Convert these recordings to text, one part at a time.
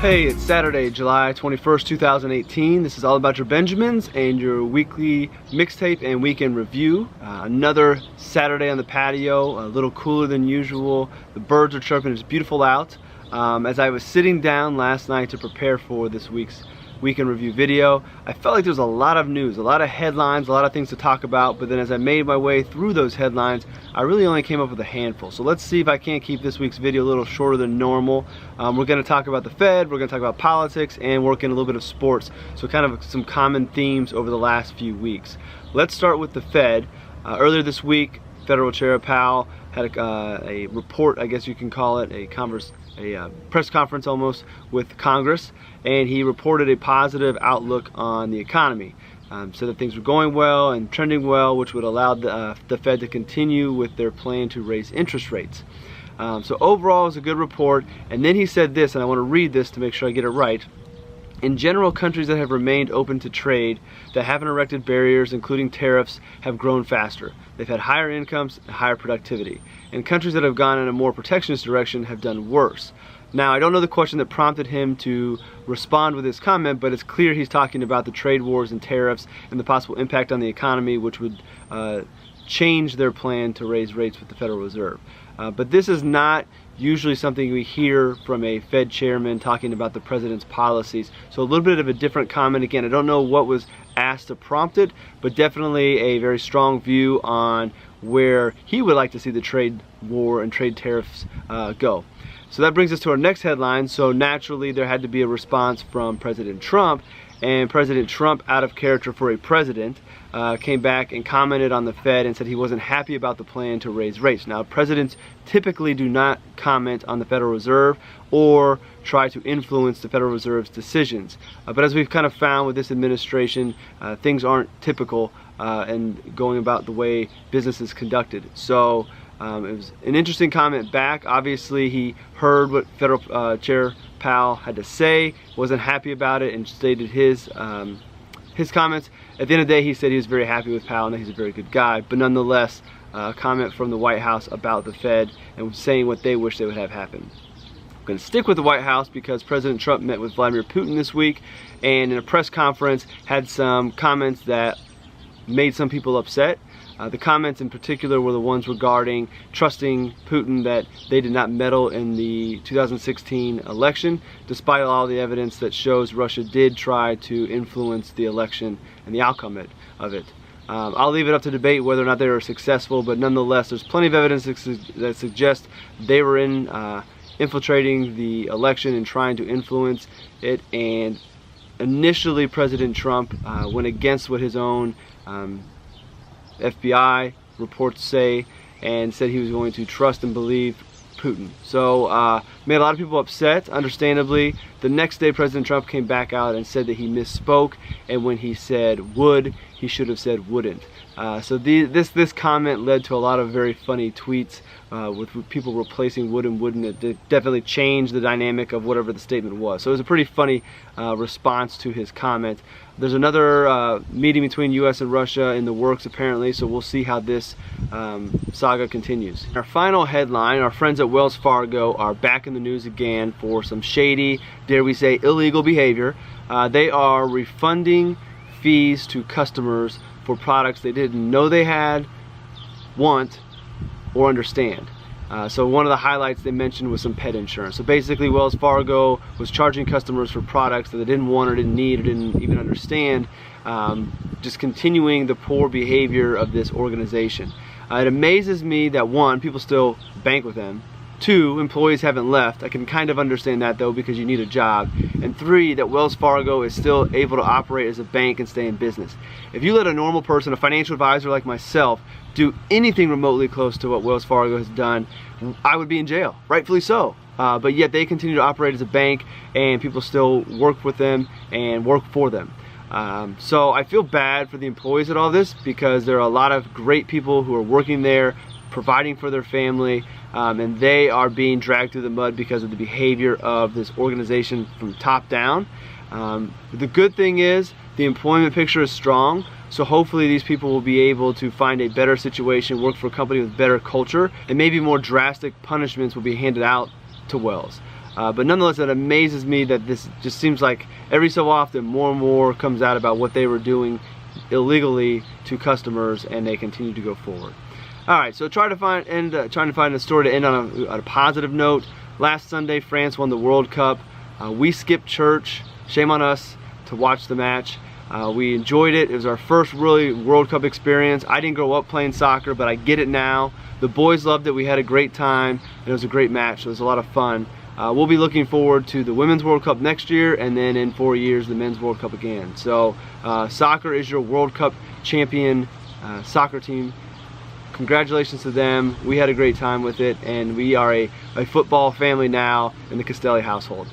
Hey, it's Saturday, July 21st, 2018. This is All About Your Benjamins and your weekly mixtape and weekend review. Another Saturday on the patio, a little cooler than usual. The birds are chirping, it's beautiful out. As I was sitting down last night to prepare for this week's weekend review video, I felt like there was a lot of news, a lot of headlines, a lot of things to talk about, but then as I made my way through those headlines, I really only came up with a handful. So let's see if I can't keep this week's video a little shorter than normal. We're going to talk about the Fed, we're going to talk about politics, and work in a little bit of sports. So kind of some common themes over the last few weeks. Let's start with the Fed. Earlier this week, Federal Chair Powell had a report, I guess you can call it, a press conference almost, with Congress, and he reported a positive outlook on the economy. Said that things were going well and trending well, which would allow the Fed to continue with their plan to raise interest rates. So overall, it was a good report. And then he said this, and I want to read this to make sure I get it right. In general, countries that have remained open to trade, that haven't erected barriers, including tariffs, have grown faster. They've had higher incomes and higher productivity. And countries that have gone in a more protectionist direction have done worse. Now, I don't know the question that prompted him to respond with this comment, but it's clear he's talking about the trade wars and tariffs and the possible impact on the economy, which would change their plan to raise rates with the Federal Reserve. But this is not usually something we hear from a Fed chairman talking about the president's policies. So a little bit of a different comment. Again, I don't know what was asked to prompt it, but definitely a very strong view on where he would like to see the trade war and trade tariffs go. So that brings us to our next headline. So naturally there had to be a response from President Trump, and President Trump, out of character for a president, came back and commented on the Fed and said he wasn't happy about the plan to raise rates. Now, presidents typically do not comment on the Federal Reserve or try to influence the Federal Reserve's decisions. But as we've kind of found with this administration, things aren't typical and going about the way business is conducted. So it was an interesting comment back. Obviously, he heard what Federal Chair Powell had to say, wasn't happy about it, and stated his comments. At the end of the day, he said he was very happy with Powell and that he's a very good guy, but nonetheless, a comment from the White House about the Fed and saying what they wish they would have happen. I'm going to stick with the White House because President Trump met with Vladimir Putin this week, and in a press conference had some comments that made some people upset. The comments in particular were the ones regarding trusting Putin that they did not meddle in the 2016 election, despite all the evidence that shows Russia did try to influence the election and the outcome of it. I'll leave it up to debate whether or not they were successful, but nonetheless, there's plenty of evidence that suggests they were infiltrating the election and trying to influence it. And initially, President Trump went against what his own FBI reports say and said he was going to trust and believe Putin. So made a lot of people upset, understandably. The next day, President Trump came back out and said that he misspoke, and when he said would, he should have said wouldn't. So this comment led to a lot of very funny tweets with people replacing would and wouldn't. It definitely changed the dynamic of whatever the statement was. So it was a pretty funny response to his comment. There's another meeting between U.S. and Russia in the works apparently, so we'll see how this saga continues. Our final headline, our friends at Wells Fargo are back in the news again for some shady, dare we say, illegal behavior. They are refunding fees to customers for products they didn't know they had, want, or understand. So one of the highlights they mentioned was some pet insurance. So basically Wells Fargo was charging customers for products that they didn't want or didn't need or didn't even understand, just continuing the poor behavior of this organization. It amazes me that one, people still bank with them. Two, employees haven't left. I can kind of understand that though, because you need a job. And three, that Wells Fargo is still able to operate as a bank and stay in business. If you let a normal person, a financial advisor like myself, do anything remotely close to what Wells Fargo has done, I would be in jail, rightfully so. But yet they continue to operate as a bank, and people still work with them and work for them. So I feel bad for the employees at all this, because there are a lot of great people who are working there, providing for their family, and they are being dragged through the mud because of the behavior of this organization from top down. The good thing is the employment picture is strong, so hopefully these people will be able to find a better situation, work for a company with better culture, and maybe more drastic punishments will be handed out to Wells. But nonetheless, it amazes me that this just seems like every so often more and more comes out about what they were doing illegally to customers, and they continue to go forward. All right, so trying to find a story to end on a positive note. Last Sunday, France won the World Cup. We skipped church. Shame on us to watch the match. We enjoyed it. It was our first really World Cup experience. I didn't grow up playing soccer, but I get it now. The boys loved it. We had a great time, and it was a great match. So it was a lot of fun. We'll be looking forward to the Women's World Cup next year, and then in 4 years, the Men's World Cup again. So soccer is your World Cup champion soccer team. Congratulations to them. We had a great time with it, and we are a football family now in the Castelli household.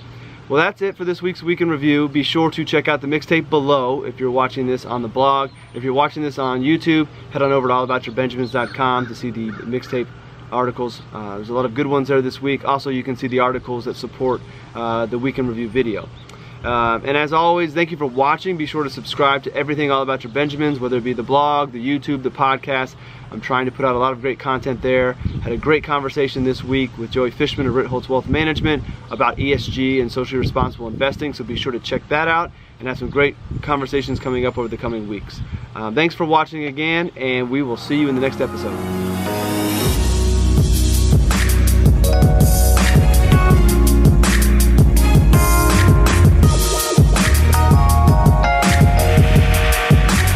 Well, that's it for this week's Week in Review. Be sure to check out the mixtape below if you're watching this on the blog. If you're watching this on YouTube, head on over to allaboutyourbenjamins.com to see the mixtape articles. There's a lot of good ones there this week. Also, you can see the articles that support the Week in Review video. And as always, thank you for watching. Be sure to subscribe to everything All About Your Benjamins, whether it be the blog, the YouTube, the podcast. I'm trying to put out a lot of great content there. Had a great conversation this week with Joey Fishman of Ritholtz Wealth Management about ESG and socially responsible investing, so be sure to check that out and have some great conversations coming up over the coming weeks. Thanks for watching again, and we will see you in the next episode.